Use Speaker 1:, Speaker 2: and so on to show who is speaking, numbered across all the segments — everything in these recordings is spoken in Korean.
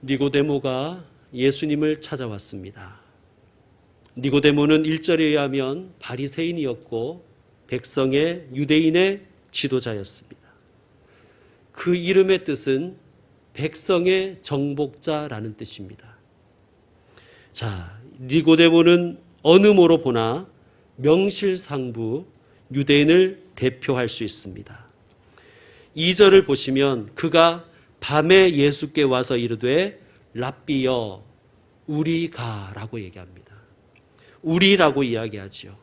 Speaker 1: 니고데모가 예수님을 찾아왔습니다. 니고데모는 1절에 의하면 바리새인이었고 백성의 유대인의 지도자였습니다. 그 이름의 뜻은 백성의 정복자라는 뜻입니다. 자, 니고데모는 어느 모로 보나 명실상부 유대인을 대표할 수 있습니다. 2절을 보시면 그가 밤에 예수께 와서 이르되 랍비여 우리가라고 얘기합니다. 우리라고 이야기하지요.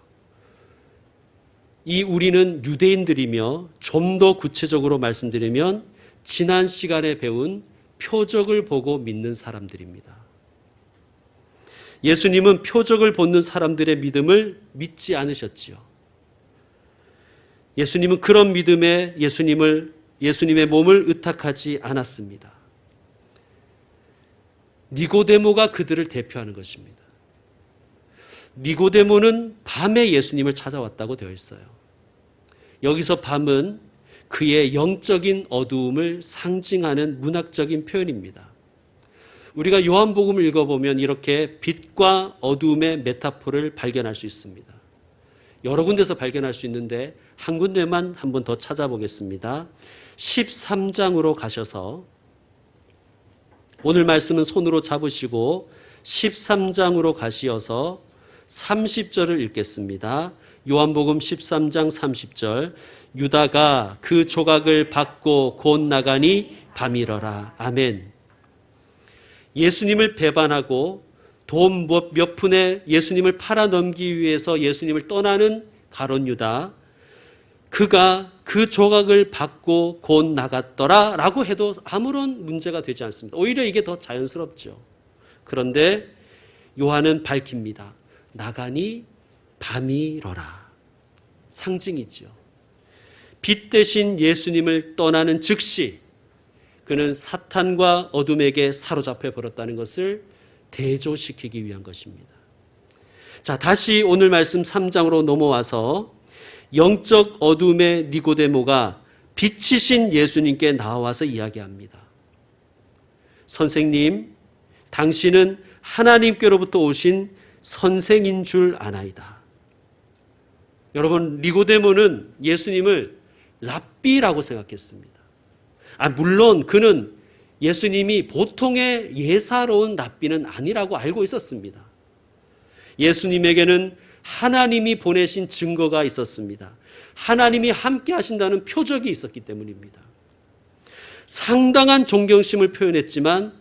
Speaker 1: 이 우리는 유대인들이며 좀 더 구체적으로 말씀드리면 지난 시간에 배운 표적을 보고 믿는 사람들입니다. 예수님은 표적을 보는 사람들의 믿음을 믿지 않으셨지요. 예수님은 그런 믿음에 예수님의 몸을 의탁하지 않았습니다. 니고데모가 그들을 대표하는 것입니다. 니고데모는 밤에 예수님을 찾아왔다고 되어 있어요. 여기서 밤은 그의 영적인 어두움을 상징하는 문학적인 표현입니다. 우리가 요한복음을 읽어보면 이렇게 빛과 어두움의 메타포를 발견할 수 있습니다. 여러 군데서 발견할 수 있는데 한 군데만 한 번 더 찾아보겠습니다. 13장으로 가셔서 오늘 말씀은 손으로 잡으시고 13장으로 가시어서 30절을 읽겠습니다. 요한복음 13장 30절 유다가 그 조각을 받고 곧 나가니 밤이러라. 아멘. 예수님을 배반하고 돈 몇 푼에 예수님을 팔아넘기기 위해서 예수님을 떠나는 가룟 유다, 그가 그 조각을 받고 곧 나갔더라 라고 해도 아무런 문제가 되지 않습니다. 오히려 이게 더 자연스럽죠. 그런데 요한은 밝힙니다. 나가니 밤이러라. 상징이죠. 빛 대신 예수님을 떠나는 즉시 그는 사탄과 어둠에게 사로잡혀 버렸다는 것을 대조시키기 위한 것입니다. 자, 다시 오늘 말씀 3장으로 넘어와서 영적 어둠의 니고데모가 빛이신 예수님께 나와서 이야기합니다. 선생님, 당신은 하나님께로부터 오신 선생인 줄 아나이다. 여러분, 니고데모는 예수님을 랍비라고 생각했습니다. 물론 그는 예수님이 보통의 예사로운 랍비는 아니라고 알고 있었습니다. 예수님에게는 하나님이 보내신 증거가 있었습니다. 하나님이 함께 하신다는 표적이 있었기 때문입니다. 상당한 존경심을 표현했지만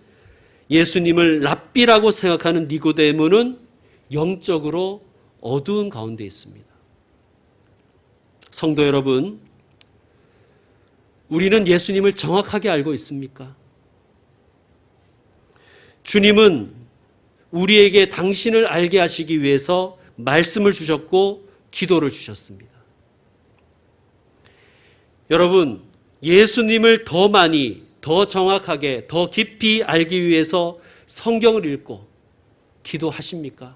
Speaker 1: 예수님을 랍비라고 생각하는 니고데모는 영적으로 어두운 가운데 있습니다. 성도 여러분, 우리는 예수님을 정확하게 알고 있습니까? 주님은 우리에게 당신을 알게 하시기 위해서 말씀을 주셨고 기도를 주셨습니다. 여러분, 예수님을 더 많이, 더 정확하게, 더 깊이 알기 위해서 성경을 읽고 기도하십니까?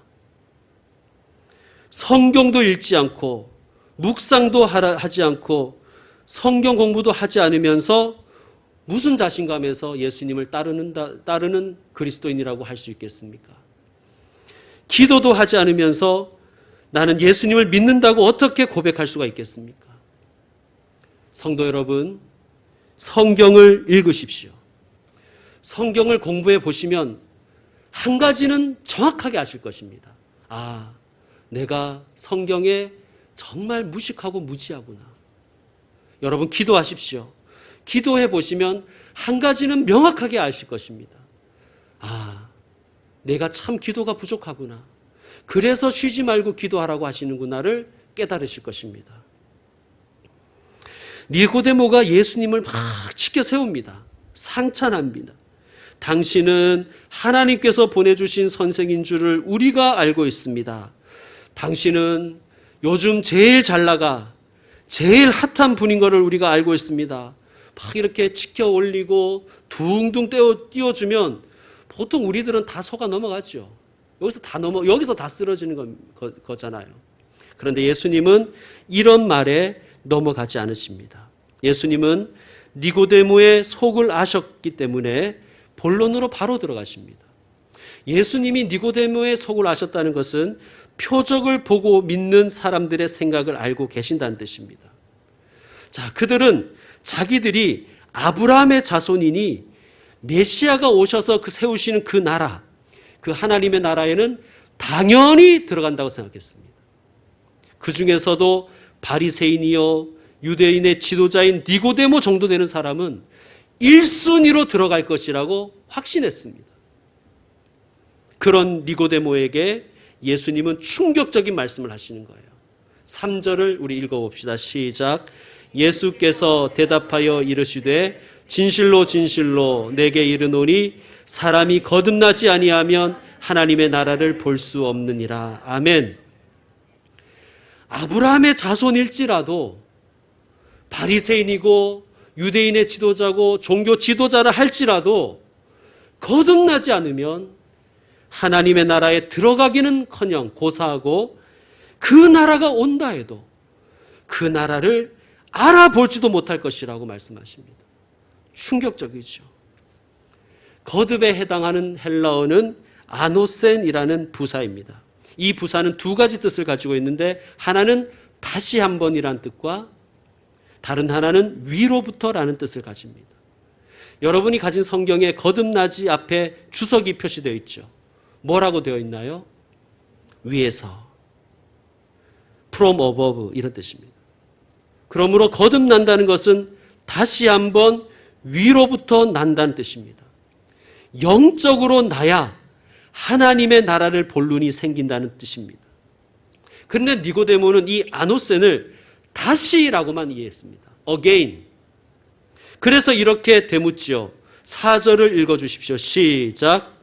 Speaker 1: 성경도 읽지 않고 묵상도 하지 않고 성경 공부도 하지 않으면서 무슨 자신감에서 예수님을 따르는 그리스도인이라고 할 수 있겠습니까? 기도도 하지 않으면서 나는 예수님을 믿는다고 어떻게 고백할 수가 있겠습니까? 성도 여러분, 성경을 읽으십시오. 성경을 공부해 보시면 한 가지는 정확하게 아실 것입니다. 아, 내가 성경에 정말 무식하고 무지하구나. 여러분, 기도하십시오. 기도해 보시면 한 가지는 명확하게 아실 것입니다. 아, 내가 참 기도가 부족하구나. 그래서 쉬지 말고 기도하라고 하시는구나를 깨달으실 것입니다. 니고데모가 예수님을 막 지켜 세웁니다. 상찬합니다. 당신은 하나님께서 보내주신 선생인 줄을 우리가 알고 있습니다. 당신은 요즘 제일 잘 나가, 제일 핫한 분인 것을 우리가 알고 있습니다. 막 이렇게 지켜 올리고 둥둥 띄워주면 보통 우리들은 다 속아 넘어가죠. 여기서 다 쓰러지는 거잖아요. 그런데 예수님은 이런 말에 넘어가지 않으십니다. 예수님은 니고데모의 속을 아셨기 때문에 본론으로 바로 들어가십니다. 예수님이 니고데모의 속을 아셨다는 것은 표적을 보고 믿는 사람들의 생각을 알고 계신다는 뜻입니다. 자, 그들은 자기들이 아브라함의 자손이니 메시아가 오셔서 세우시는 그 나라, 그 하나님의 나라에는 당연히 들어간다고 생각했습니다. 그 중에서도 바리새인이요 유대인의 지도자인 니고데모 정도 되는 사람은 1순위로 들어갈 것이라고 확신했습니다. 그런 니고데모에게 예수님은 충격적인 말씀을 하시는 거예요. 3절을 우리 읽어봅시다. 시작. 예수께서 대답하여 이르시되 진실로 진실로 내게 이르노니 사람이 거듭나지 아니하면 하나님의 나라를 볼 수 없느니라. 아멘. 아브라함의 자손일지라도 바리새인이고 유대인의 지도자고 종교 지도자라 할지라도 거듭나지 않으면 하나님의 나라에 들어가기는커녕 고사하고 그 나라가 온다 해도 그 나라를 알아보지도 못할 것이라고 말씀하십니다. 충격적이죠. 거듭에 해당하는 헬라어는 아노센이라는 부사입니다. 이 부사는 두 가지 뜻을 가지고 있는데 하나는 다시 한번이라는 뜻과 다른 하나는 위로부터라는 뜻을 가집니다. 여러분이 가진 성경에 거듭나지 앞에 주석이 표시되어 있죠. 뭐라고 되어 있나요? 위에서, from above 이런 뜻입니다. 그러므로 거듭난다는 것은 다시 한번 위로부터 난다는 뜻입니다. 영적으로 나야 하나님의 나라를 볼 눈이 생긴다는 뜻입니다. 그런데 니고데모는 이 아노센을 다시라고만 이해했습니다. again. 그래서 이렇게 되묻지요. 4절을 읽어주십시오. 시작.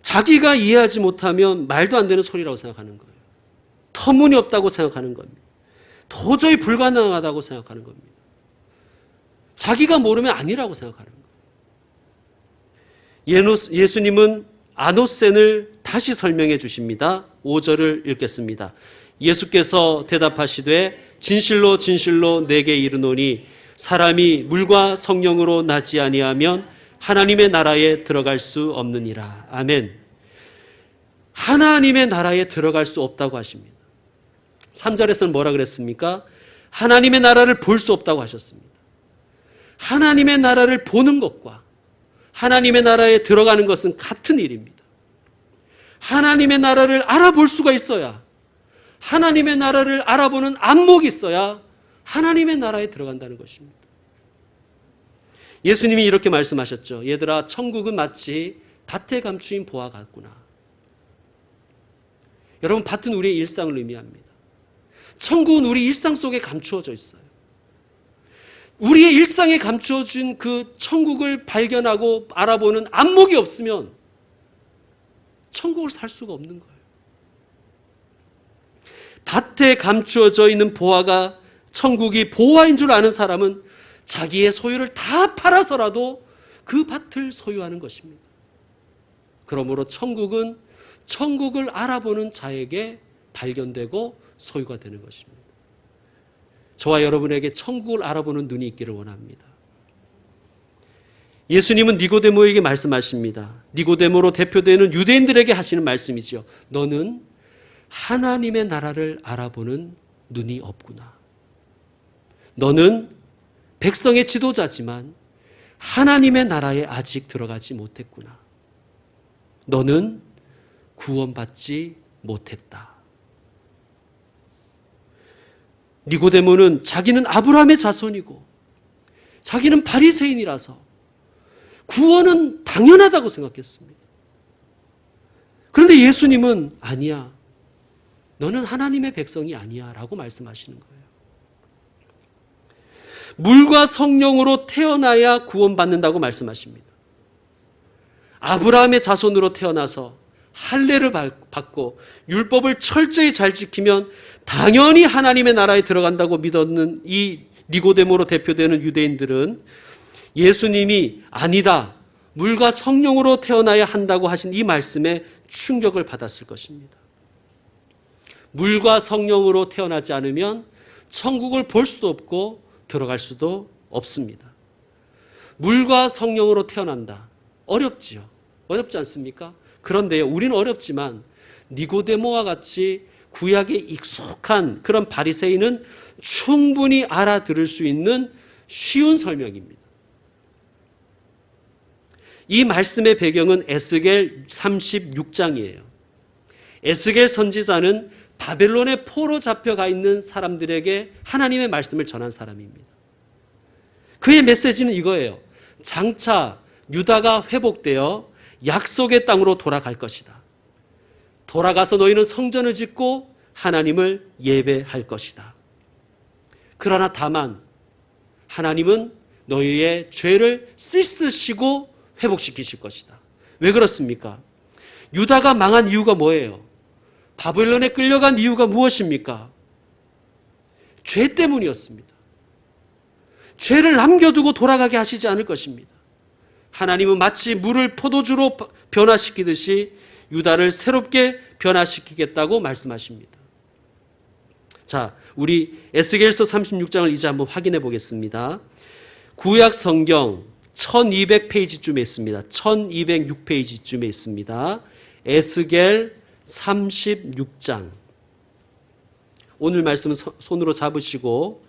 Speaker 1: 자기가 이해하지 못하면 말도 안 되는 소리라고 생각하는 거예요. 터무니없다고 생각하는 겁니다. 도저히 불가능하다고 생각하는 겁니다. 자기가 모르면 아니라고 생각하는 거예요. 예수님은 아노센을 다시 설명해 주십니다. 5절을 읽겠습니다. 예수께서 대답하시되 진실로 진실로 내게 이르노니 사람이 물과 성령으로 나지 아니하면 하나님의 나라에 들어갈 수 없느니라. 아멘. 하나님의 나라에 들어갈 수 없다고 하십니다. 3절에서는 뭐라 그랬습니까? 하나님의 나라를 볼 수 없다고 하셨습니다. 하나님의 나라를 보는 것과 하나님의 나라에 들어가는 것은 같은 일입니다. 하나님의 나라를 알아볼 수가 있어야, 하나님의 나라를 알아보는 안목이 있어야 하나님의 나라에 들어간다는 것입니다. 예수님이 이렇게 말씀하셨죠. 얘들아, 천국은 마치 밭에 감추인 보화 같구나. 여러분, 밭은 우리의 일상을 의미합니다. 천국은 우리 일상 속에 감추어져 있어요. 우리의 일상에 감추어진 그 천국을 발견하고 알아보는 안목이 없으면 천국을 살 수가 없는 거예요. 밭에 감추어져 있는 보화가 천국이 보화인 줄 아는 사람은 자기의 소유를 다 팔아서라도 그 밭을 소유하는 것입니다. 그러므로 천국은 천국을 알아보는 자에게 발견되고 소유가 되는 것입니다. 저와 여러분에게 천국을 알아보는 눈이 있기를 원합니다. 예수님은 니고데모에게 말씀하십니다. 니고데모로 대표되는 유대인들에게 하시는 말씀이죠. 너는 하나님의 나라를 알아보는 눈이 없구나. 너는 백성의 지도자지만 하나님의 나라에 아직 들어가지 못했구나. 너는 구원받지 못했다. 니고데모는 자기는 아브라함의 자손이고 자기는 바리새인이라서 구원은 당연하다고 생각했습니다. 그런데 예수님은 아니야. 너는 하나님의 백성이 아니야 라고 말씀하시는 거예요. 물과 성령으로 태어나야 구원받는다고 말씀하십니다. 아브라함의 자손으로 태어나서 할례를 받고 율법을 철저히 잘 지키면 당연히 하나님의 나라에 들어간다고 믿었는 이 니고데모로 대표되는 유대인들은 예수님이 아니다, 물과 성령으로 태어나야 한다고 하신 이 말씀에 충격을 받았을 것입니다. 물과 성령으로 태어나지 않으면 천국을 볼 수도 없고 들어갈 수도 없습니다. 물과 성령으로 태어난다. 어렵지요. 어렵지 않습니까? 그런데 우리는 어렵지만 니고데모와 같이 구약에 익숙한 그런 바리새인은 충분히 알아들을 수 있는 쉬운 설명입니다. 이 말씀의 배경은 에스겔 36장이에요. 에스겔 선지자는 바벨론의 포로 잡혀가 있는 사람들에게 하나님의 말씀을 전한 사람입니다. 그의 메시지는 이거예요. 장차 유다가 회복되어 약속의 땅으로 돌아갈 것이다. 돌아가서 너희는 성전을 짓고 하나님을 예배할 것이다. 그러나 다만 하나님은 너희의 죄를 씻으시고 회복시키실 것이다. 왜 그렇습니까? 유다가 망한 이유가 뭐예요? 바벨론에 끌려간 이유가 무엇입니까? 죄 때문이었습니다. 죄를 남겨두고 돌아가게 하시지 않을 것입니다. 하나님은 마치 물을 포도주로 변화시키듯이 유다를 새롭게 변화시키겠다고 말씀하십니다. 자, 우리 에스겔서 36장을 이제 한번 확인해 보겠습니다. 구약 성경 1200페이지쯤에 있습니다. 1206페이지쯤에 있습니다. 에스겔 36장. 오늘 말씀은 손으로 잡으시고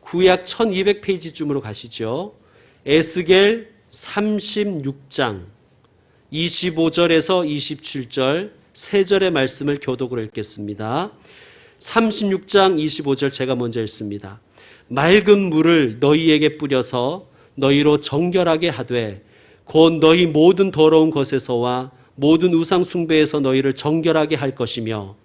Speaker 1: 구약 1200페이지쯤으로 가시죠. 에스겔 36장 25절에서 27절 세 절의 말씀을 교독으로 읽겠습니다. 36장 25절 제가 먼저 읽습니다. 맑은 물을 너희에게 뿌려서 너희로 정결하게 하되 곧 너희 모든 더러운 것에서와 모든 우상 숭배에서 너희를 정결하게 할 것이며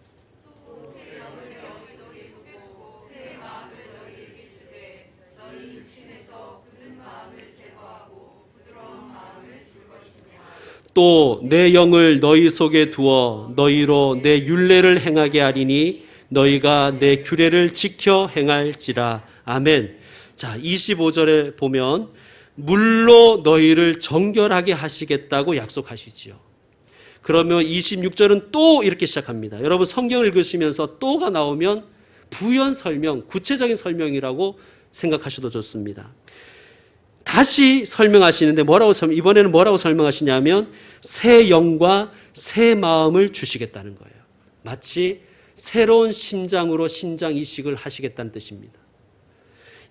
Speaker 1: 또 내 영을 너희 속에 두어 너희로 내 율례를 행하게 하리니 너희가 내 규례를 지켜 행할지라. 아멘. 자, 25절에 보면 물로 너희를 정결하게 하시겠다고 약속하시지요. 그러면 26절은 또 이렇게 시작합니다. 여러분 성경을 읽으시면서 또가 나오면 부연 설명, 구체적인 설명이라고 생각하셔도 좋습니다. 다시 설명하시는데 이번에는 뭐라고 설명하시냐면 새 영과 새 마음을 주시겠다는 거예요. 마치 새로운 심장으로 심장 이식을 하시겠다는 뜻입니다.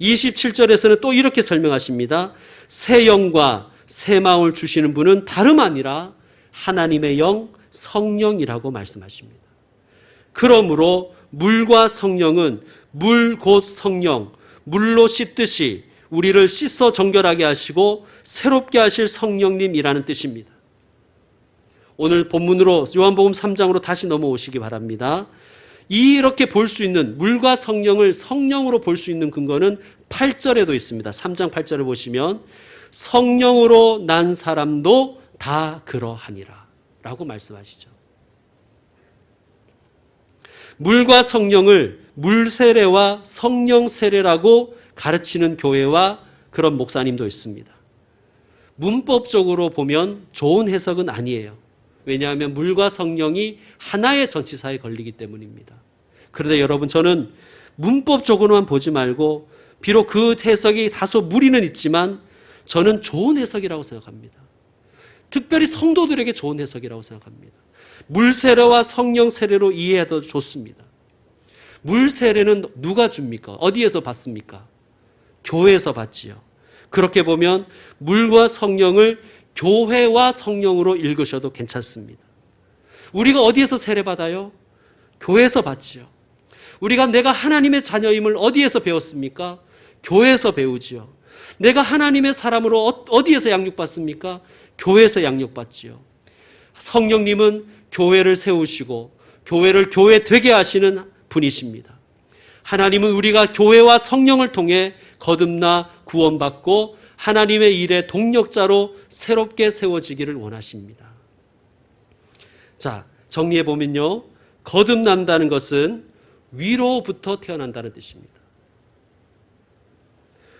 Speaker 1: 27절에서는 또 이렇게 설명하십니다. 새 영과 새 마음을 주시는 분은 다름 아니라 하나님의 영, 성령이라고 말씀하십니다. 그러므로 물과 성령은 물 곧 성령, 물로 씻듯이 우리를 씻어 정결하게 하시고 새롭게 하실 성령님이라는 뜻입니다. 오늘 본문으로 요한복음 3장으로 다시 넘어오시기 바랍니다. 이렇게 볼 수 있는 물과 성령을 성령으로 볼 수 있는 근거는 8절에도 있습니다. 3장 8절을 보시면 성령으로 난 사람도 다 그러하니라 라고 말씀하시죠. 물과 성령을 물세례와 성령 세례라고 가르치는 교회와 그런 목사님도 있습니다. 문법적으로 보면 좋은 해석은 아니에요. 왜냐하면 물과 성령이 하나의 전치사에 걸리기 때문입니다. 그런데 여러분 저는 문법적으로만 보지 말고 비록 그 해석이 다소 무리는 있지만 저는 좋은 해석이라고 생각합니다. 특별히 성도들에게 좋은 해석이라고 생각합니다. 물 세례와 성령 세례로 이해해도 좋습니다. 물 세례는 누가 줍니까? 어디에서 받습니까? 교회에서 받지요. 그렇게 보면 물과 성령을 교회와 성령으로 읽으셔도 괜찮습니다. 우리가 어디에서 세례받아요? 교회에서 받지요. 우리가 내가 하나님의 자녀임을 어디에서 배웠습니까? 교회에서 배우지요. 내가 하나님의 사람으로 어디에서 양육받습니까? 교회에서 양육받지요. 성령님은 교회를 세우시고 교회를 교회 되게 하시는 분이십니다. 하나님은 우리가 교회와 성령을 통해 거듭나 구원받고 하나님의 일의 동력자로 새롭게 세워지기를 원하십니다. 자, 정리해 보면요. 거듭난다는 것은 위로부터 태어난다는 뜻입니다.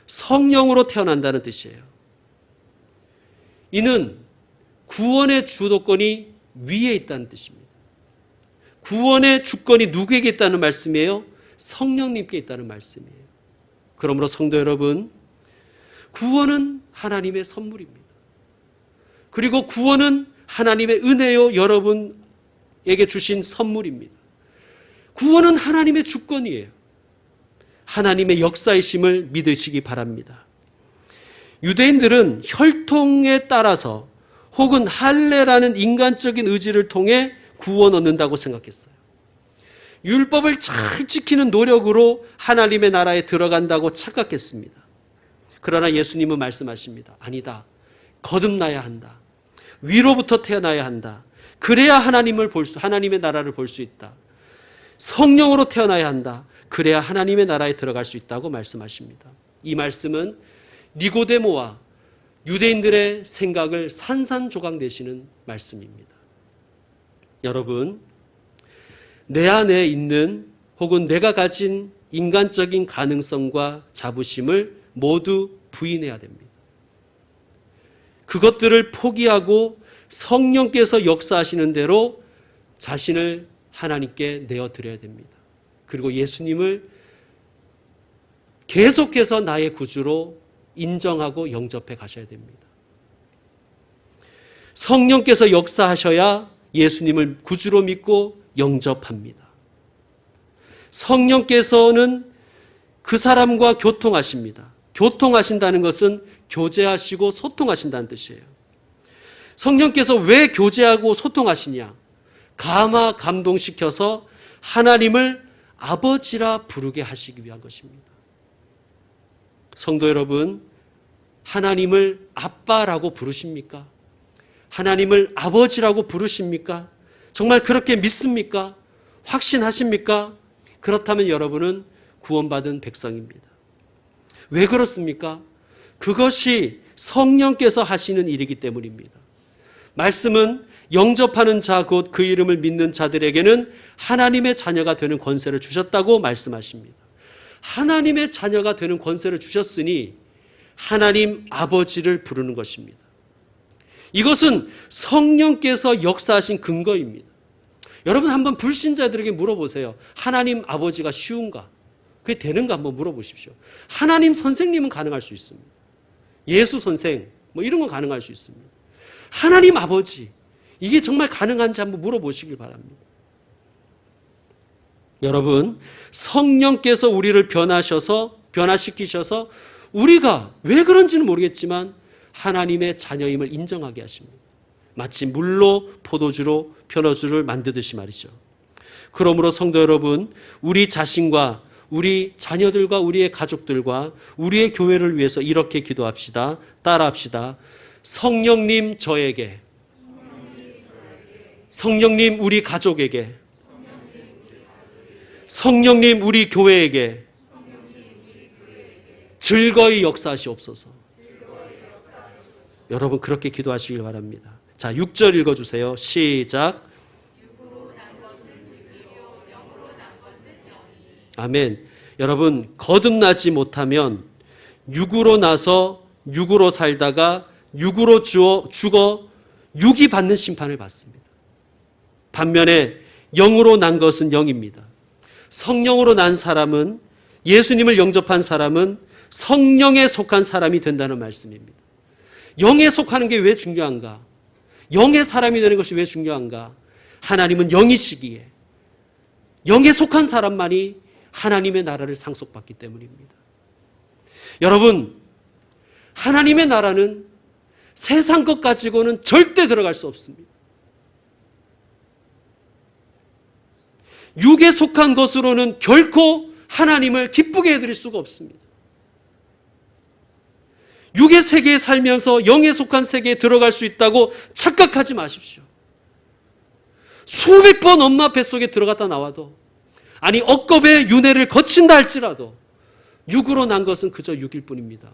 Speaker 1: 성령으로 태어난다는 뜻이에요. 이는 구원의 주도권이 위에 있다는 뜻입니다. 구원의 주권이 누구에게 있다는 말씀이에요? 성령님께 있다는 말씀이에요. 그러므로 성도 여러분, 구원은 하나님의 선물입니다. 그리고 구원은 하나님의 은혜요, 여러분에게 주신 선물입니다. 구원은 하나님의 주권이에요. 하나님의 역사이심을 믿으시기 바랍니다. 유대인들은 혈통에 따라서 혹은 할례라는 인간적인 의지를 통해 구원 얻는다고 생각했어요. 율법을 잘 지키는 노력으로 하나님의 나라에 들어간다고 착각했습니다. 그러나 예수님은 말씀하십니다. 아니다. 거듭나야 한다. 위로부터 태어나야 한다. 그래야 하나님의 나라를 볼 수 있다. 성령으로 태어나야 한다. 그래야 하나님의 나라에 들어갈 수 있다고 말씀하십니다. 이 말씀은 니고데모와 유대인들의 생각을 산산조각내시는 말씀입니다. 여러분, 내 안에 있는 혹은 내가 가진 인간적인 가능성과 자부심을 모두 부인해야 됩니다. 그것들을 포기하고 성령께서 역사하시는 대로 자신을 하나님께 내어드려야 됩니다. 그리고 예수님을 계속해서 나의 구주로 인정하고 영접해 가셔야 됩니다. 성령께서 역사하셔야 예수님을 구주로 믿고 영접합니다. 성령께서는 그 사람과 교통하십니다. 교통하신다는 것은 교제하시고 소통하신다는 뜻이에요. 성령께서 왜 교제하고 소통하시냐? 감동시켜서 하나님을 아버지라 부르게 하시기 위한 것입니다. 성도 여러분, 하나님을 아빠라고 부르십니까? 하나님을 아버지라고 부르십니까? 정말 그렇게 믿습니까? 확신하십니까? 그렇다면 여러분은 구원받은 백성입니다. 왜 그렇습니까? 그것이 성령께서 하시는 일이기 때문입니다. 말씀은 영접하는 자 곧 그 이름을 믿는 자들에게는 하나님의 자녀가 되는 권세를 주셨다고 말씀하십니다. 하나님의 자녀가 되는 권세를 주셨으니 하나님 아버지를 부르는 것입니다. 이것은 성령께서 역사하신 근거입니다. 여러분 한번 불신자들에게 물어보세요. 하나님 아버지가 쉬운가? 그게 되는가 한번 물어보십시오. 하나님 선생님은 가능할 수 있습니다. 예수 선생 뭐 이런 건 가능할 수 있습니다. 하나님 아버지 이게 정말 가능한지 한번 물어보시길 바랍니다. 여러분, 성령께서 우리를 변화시키셔서 우리가 왜 그런지는 모르겠지만 하나님의 자녀임을 인정하게 하십니다. 마치 물로 포도주로 변화주를 만드듯이 말이죠. 그러므로 성도 여러분, 우리 자신과 우리 자녀들과 우리의 가족들과 우리의 교회를 위해서 이렇게 기도합시다. 따라합시다. 성령님 저에게, 성령님 우리 가족에게, 성령님 우리 교회에게 즐거이 역사하시옵소서. 여러분 그렇게 기도하시길 바랍니다. 자, 6절 읽어주세요. 시작. 아멘. 여러분 거듭나지 못하면 육으로 나서 육으로 살다가 육으로 죽어 육이 받는 심판을 받습니다. 반면에 영으로 난 것은 영입니다. 성령으로 난 사람은, 예수님을 영접한 사람은 성령에 속한 사람이 된다는 말씀입니다. 영에 속하는 게 왜 중요한가? 영의 사람이 되는 것이 왜 중요한가? 하나님은 영이시기에 영에 속한 사람만이 하나님의 나라를 상속받기 때문입니다. 여러분, 하나님의 나라는 세상 것 가지고는 절대 들어갈 수 없습니다. 육에 속한 것으로는 결코 하나님을 기쁘게 해드릴 수가 없습니다. 육의 세계에 살면서 영에 속한 세계에 들어갈 수 있다고 착각하지 마십시오. 수백 번 엄마 뱃속에 들어갔다 나와도, 아니 억겁의 윤회를 거친다 할지라도 육으로 난 것은 그저 육일 뿐입니다.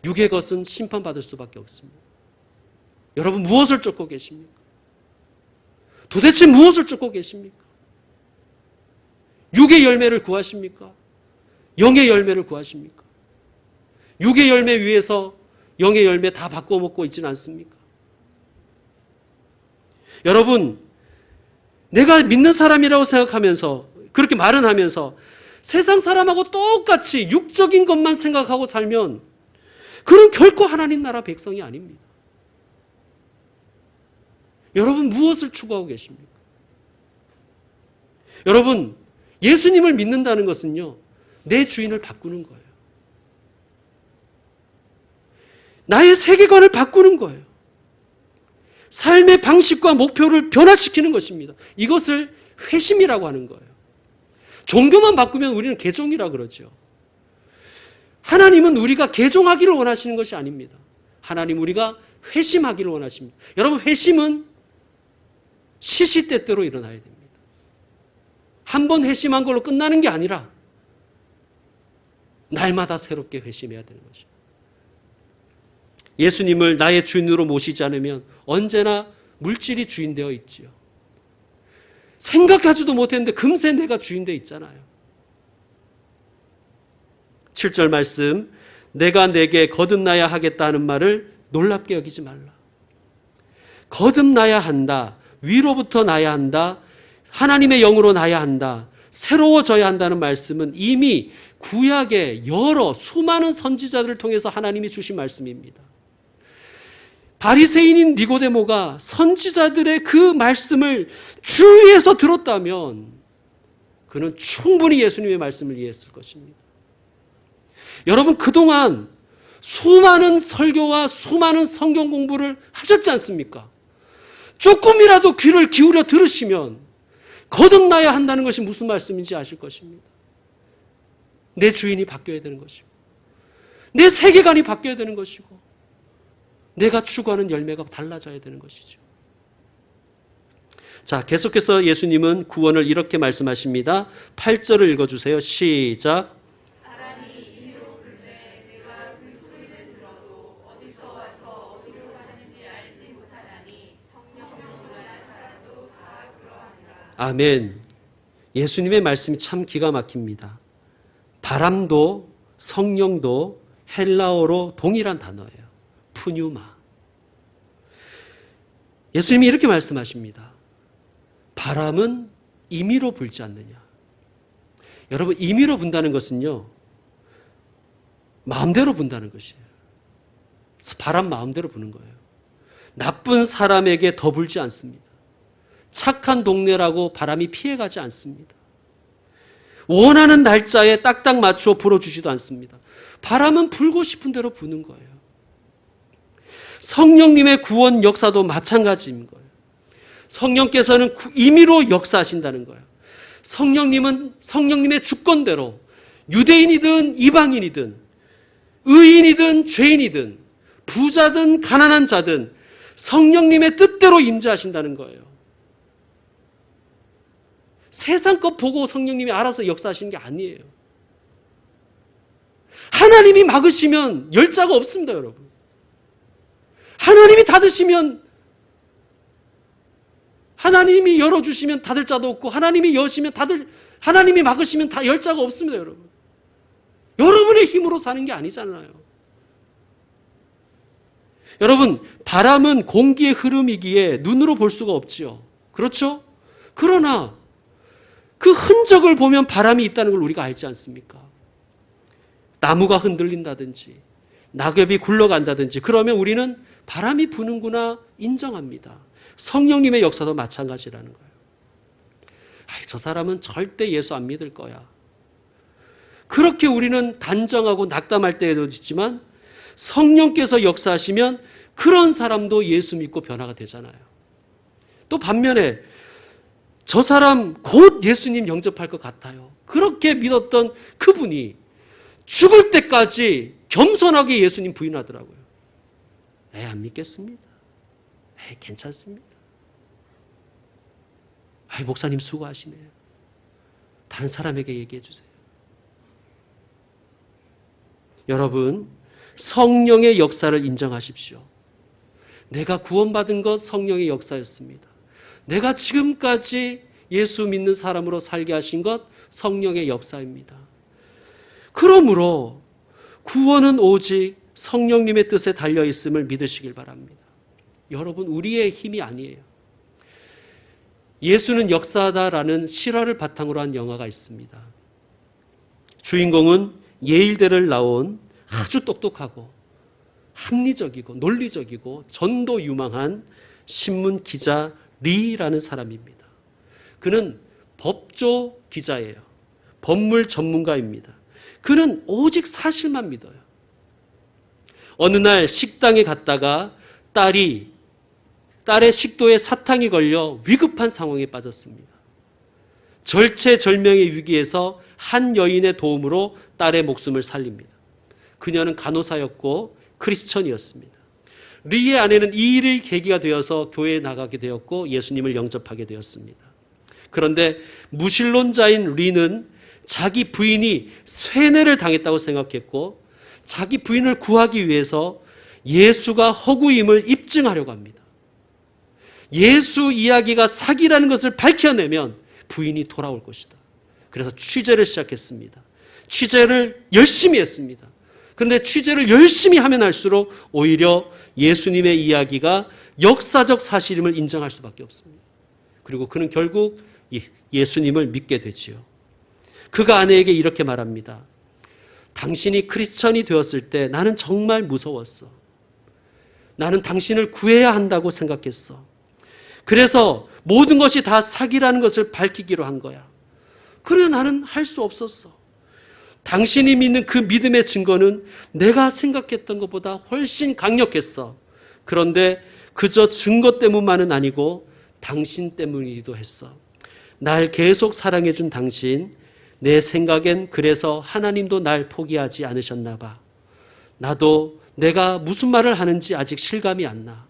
Speaker 1: 육의 것은 심판받을 수밖에 없습니다. 여러분 무엇을 쫓고 계십니까? 도대체 무엇을 쫓고 계십니까? 육의 열매를 구하십니까? 영의 열매를 구하십니까? 육의 열매 위에서 영의 열매 다 바꿔 먹고 있지는 않습니까? 여러분, 내가 믿는 사람이라고 생각하면서 그렇게 말은 하면서 세상 사람하고 똑같이 육적인 것만 생각하고 살면 그건 결코 하나님 나라 백성이 아닙니다. 여러분 무엇을 추구하고 계십니까? 여러분 예수님을 믿는다는 것은요, 내 주인을 바꾸는 거예요. 나의 세계관을 바꾸는 거예요. 삶의 방식과 목표를 변화시키는 것입니다. 이것을 회심이라고 하는 거예요. 종교만 바꾸면 우리는 개종이라고 그러죠. 하나님은 우리가 개종하기를 원하시는 것이 아닙니다. 하나님 우리가 회심하기를 원하십니다. 여러분 회심은 시시때때로 일어나야 됩니다. 한 번 회심한 걸로 끝나는 게 아니라 날마다 새롭게 회심해야 되는 것입니다. 예수님을 나의 주인으로 모시지 않으면 언제나 물질이 주인 되어 있지요. 생각하지도 못했는데 금세 내가 주인 되어 있잖아요. 7절 말씀, 내가 내게 거듭나야 하겠다 하는 말을 놀랍게 여기지 말라. 거듭나야 한다. 위로부터 나야 한다. 하나님의 영으로 나야 한다. 새로워져야 한다는 말씀은 이미 구약의 여러 수많은 선지자들을 통해서 하나님이 주신 말씀입니다. 바리새인인 니고데모가 선지자들의 그 말씀을 주위에서 들었다면 그는 충분히 예수님의 말씀을 이해했을 것입니다. 여러분 그동안 수많은 설교와 수많은 성경 공부를 하셨지 않습니까? 조금이라도 귀를 기울여 들으시면 거듭나야 한다는 것이 무슨 말씀인지 아실 것입니다. 내 주인이 바뀌어야 되는 것이고 내 세계관이 바뀌어야 되는 것이고 내가 추구하는 열매가 달라져야 되는 것이죠. 자, 계속해서 예수님은 구원을 이렇게 말씀하십니다. 8절을 읽어주세요. 시작. 아멘. 예수님의 말씀이 참 기가 막힙니다. 바람도 성령도 헬라어로 동일한 단어예요. 푸뉴마. 예수님이 이렇게 말씀하십니다. 바람은 임의로 불지 않느냐. 여러분 임의로 분다는 것은요, 마음대로 분다는 것이에요. 바람 마음대로 부는 거예요. 나쁜 사람에게 더 불지 않습니다. 착한 동네라고 바람이 피해가지 않습니다. 원하는 날짜에 딱딱 맞추어 불어주지도 않습니다. 바람은 불고 싶은 대로 부는 거예요. 성령님의 구원 역사도 마찬가지인 거예요. 성령께서는 임의로 역사하신다는 거예요. 성령님은 성령님의 주권대로 유대인이든 이방인이든 의인이든 죄인이든 부자든 가난한 자든 성령님의 뜻대로 임재하신다는 거예요. 세상 것 보고 성령님이 알아서 역사하시는 게 아니에요. 하나님이 막으시면 열자가 없습니다, 여러분. 하나님이 닫으시면, 하나님이 열어주시면 닫을 자도 없고, 하나님이 여시면 하나님이 막으시면 다 열자가 없습니다, 여러분. 여러분의 힘으로 사는 게 아니잖아요. 여러분, 바람은 공기의 흐름이기에 눈으로 볼 수가 없지요. 그렇죠? 그러나 그 흔적을 보면 바람이 있다는 걸 우리가 알지 않습니까? 나무가 흔들린다든지 낙엽이 굴러간다든지 그러면 우리는 바람이 부는구나 인정합니다. 성령님의 역사도 마찬가지라는 거예요. 저 사람은 절대 예수 안 믿을 거야. 그렇게 우리는 단정하고 낙담할 때에도 있지만 성령께서 역사하시면 그런 사람도 예수 믿고 변화가 되잖아요. 또 반면에 저 사람 곧 예수님 영접할 것 같아요. 그렇게 믿었던 그분이 죽을 때까지 겸손하게 예수님 부인하더라고요. 안 믿겠습니다. 괜찮습니다. 목사님 수고하시네요. 다른 사람에게 얘기해 주세요. 여러분, 성령의 역사를 인정하십시오. 내가 구원받은 것 성령의 역사였습니다. 내가 지금까지 예수 믿는 사람으로 살게 하신 것 성령의 역사입니다. 그러므로 구원은 오직 성령님의 뜻에 달려있음을 믿으시길 바랍니다. 여러분, 우리의 힘이 아니에요. 예수는 역사다라는 실화를 바탕으로 한 영화가 있습니다. 주인공은 예일대를 나온 아주 똑똑하고 합리적이고 논리적이고 전도 유망한 신문 기자 리라는 사람입니다. 그는 법조 기자예요. 법물 전문가입니다. 그는 오직 사실만 믿어요. 어느 날 식당에 갔다가 딸의 식도에 사탕이 걸려 위급한 상황에 빠졌습니다. 절체절명의 위기에서 한 여인의 도움으로 딸의 목숨을 살립니다. 그녀는 간호사였고 크리스천이었습니다. 리의 아내는 이 일이 계기가 되어서 교회에 나가게 되었고 예수님을 영접하게 되었습니다. 그런데 무신론자인 리는 자기 부인이 쇠뇌를 당했다고 생각했고 자기 부인을 구하기 위해서 예수가 허구임을 입증하려고 합니다. 예수 이야기가 사기라는 것을 밝혀내면 부인이 돌아올 것이다. 그래서 취재를 시작했습니다. 취재를 열심히 했습니다. 그런데 취재를 열심히 하면 할수록 오히려 예수님의 이야기가 역사적 사실임을 인정할 수밖에 없습니다. 그리고 그는 결국 예수님을 믿게 되지요. 그가 아내에게 이렇게 말합니다. 당신이 크리스천이 되었을 때 나는 정말 무서웠어. 나는 당신을 구해야 한다고 생각했어. 그래서 모든 것이 다 사기라는 것을 밝히기로 한 거야. 그래 나는 할 수 없었어. 당신이 믿는 그 믿음의 증거는 내가 생각했던 것보다 훨씬 강력했어. 그런데 그저 증거 때문만은 아니고 당신 때문이기도 했어. 날 계속 사랑해준 당신, 내 생각엔 그래서 하나님도 날 포기하지 않으셨나 봐. 나도 내가 무슨 말을 하는지 아직 실감이 안 나.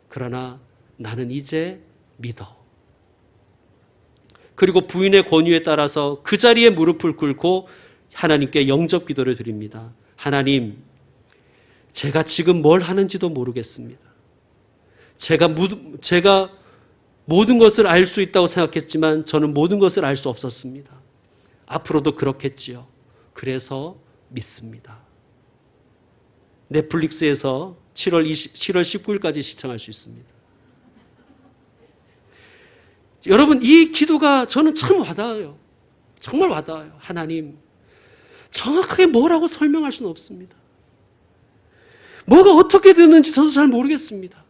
Speaker 1: 그러나 나는 이제 믿어. 그리고 부인의 권유에 따라서 그 자리에 무릎을 꿇고 하나님께 영접 기도를 드립니다. 하나님, 제가 지금 뭘 하는지도 모르겠습니다. 제가 모든 것을 알 수 있다고 생각했지만 저는 모든 것을 알 수 없었습니다. 앞으로도 그렇겠지요. 그래서 믿습니다. 넷플릭스에서 7월 19일까지 시청할 수 있습니다. 여러분, 이 기도가 저는 참 와닿아요. 정말 와닿아요. 하나님, 정확하게 뭐라고 설명할 수는 없습니다. 뭐가 어떻게 되는지 저도 잘 모르겠습니다.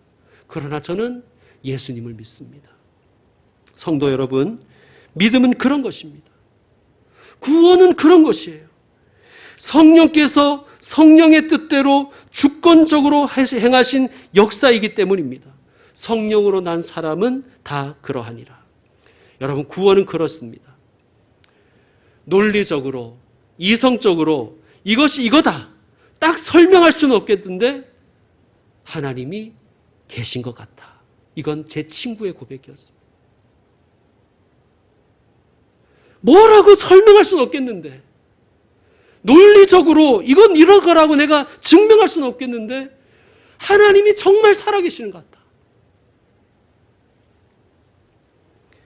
Speaker 1: 그러나 저는 예수님을 믿습니다. 성도 여러분, 믿음은 그런 것입니다. 구원은 그런 것이에요. 성령께서 성령의 뜻대로 주권적으로 행하신 역사이기 때문입니다. 성령으로 난 사람은 다 그러하니라. 여러분, 구원은 그렇습니다. 논리적으로, 이성적으로 이것이 이거다 딱 설명할 수는 없겠는데 하나님이 계신 것 같아. 이건 제 친구의 고백이었습니다. 뭐라고 설명할 수는 없겠는데, 논리적으로 이건 이럴 거라고 내가 증명할 수는 없겠는데 하나님이 정말 살아계시는 것 같다.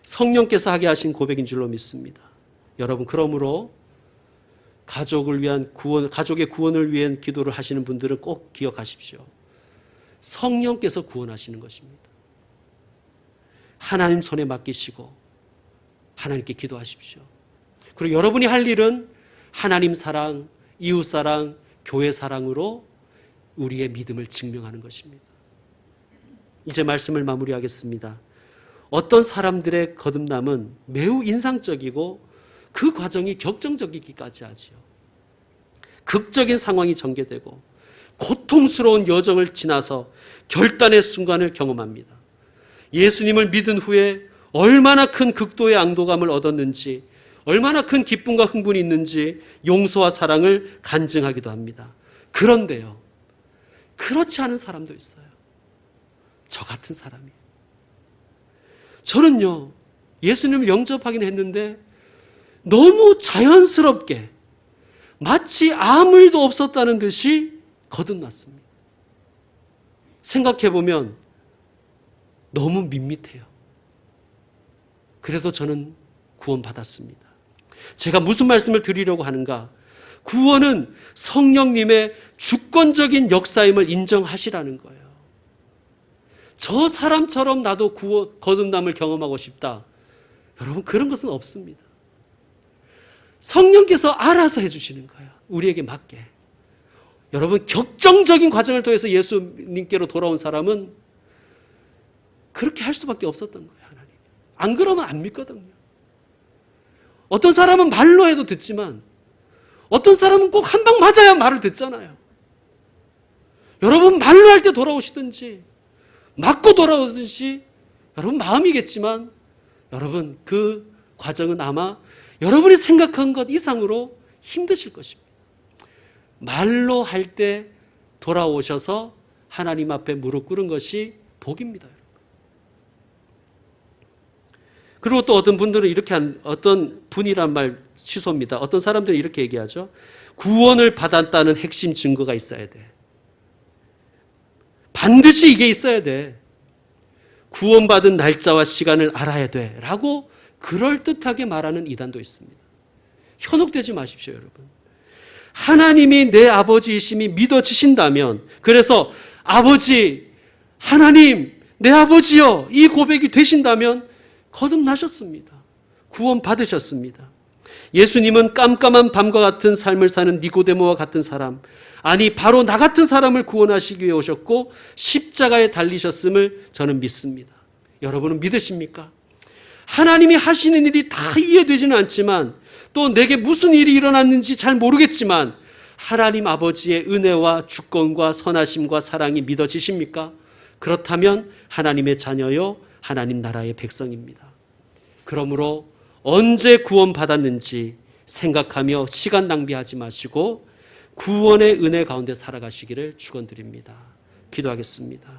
Speaker 1: 성령께서 하게 하신 고백인 줄로 믿습니다. 여러분, 그러므로 가족의 구원을 위한 기도를 하시는 분들은 꼭 기억하십시오. 성령께서 구원하시는 것입니다. 하나님 손에 맡기시고 하나님께 기도하십시오. 그리고 여러분이 할 일은 하나님 사랑, 이웃 사랑, 교회 사랑으로 우리의 믿음을 증명하는 것입니다. 이제 말씀을 마무리하겠습니다. 어떤 사람들의 거듭남은 매우 인상적이고 그 과정이 격정적이기까지 하지요. 극적인 상황이 전개되고 고통스러운 여정을 지나서 결단의 순간을 경험합니다. 예수님을 믿은 후에 얼마나 큰 극도의 안도감을 얻었는지, 얼마나 큰 기쁨과 흥분이 있는지 용서와 사랑을 간증하기도 합니다. 그런데요, 그렇지 않은 사람도 있어요. 저 같은 사람이. 저는요, 예수님을 영접하긴 했는데 너무 자연스럽게 마치 아무 일도 없었다는 듯이 거듭났습니다. 생각해보면 너무 밋밋해요. 그래도 저는 구원받았습니다. 제가 무슨 말씀을 드리려고 하는가? 구원은 성령님의 주권적인 역사임을 인정하시라는 거예요. 저 사람처럼 나도 거듭남을 경험하고 싶다. 여러분, 그런 것은 없습니다. 성령께서 알아서 해주시는 거예요. 우리에게 맞게. 여러분, 격정적인 과정을 통해서 예수님께로 돌아온 사람은 그렇게 할 수밖에 없었던 거예요. 하나님. 안 그러면 안 믿거든요. 어떤 사람은 말로 해도 듣지만 어떤 사람은 꼭 한 방 맞아야 말을 듣잖아요. 여러분, 말로 할 때 돌아오시든지 맞고 돌아오든지 여러분 마음이겠지만 여러분, 그 과정은 아마 여러분이 생각한 것 이상으로 힘드실 것입니다. 말로 할 때 돌아오셔서 하나님 앞에 무릎 꿇은 것이 복입니다. 그리고 또 어떤 분들은 이렇게 어떤 분이란 말 취소입니다. 어떤 사람들은 이렇게 얘기하죠. 구원을 받았다는 핵심 증거가 있어야 돼. 반드시 이게 있어야 돼. 구원받은 날짜와 시간을 알아야 돼. 라고 그럴듯하게 말하는 이단도 있습니다. 현혹되지 마십시오, 여러분. 하나님이 내 아버지이심이 믿어지신다면, 그래서 아버지, 하나님, 내 아버지여, 이 고백이 되신다면 거듭나셨습니다. 구원 받으셨습니다. 예수님은 깜깜한 밤과 같은 삶을 사는 니고데모와 같은 사람, 아니 바로 나 같은 사람을 구원하시기 위해 오셨고 십자가에 달리셨음을 저는 믿습니다. 여러분은 믿으십니까? 하나님이 하시는 일이 다 이해되지는 않지만 또 내게 무슨 일이 일어났는지 잘 모르겠지만 하나님 아버지의 은혜와 주권과 선하심과 사랑이 믿어지십니까? 그렇다면 하나님의 자녀요, 하나님 나라의 백성입니다. 그러므로 언제 구원받았는지 생각하며 시간 낭비하지 마시고 구원의 은혜 가운데 살아가시기를 축원드립니다. 기도하겠습니다.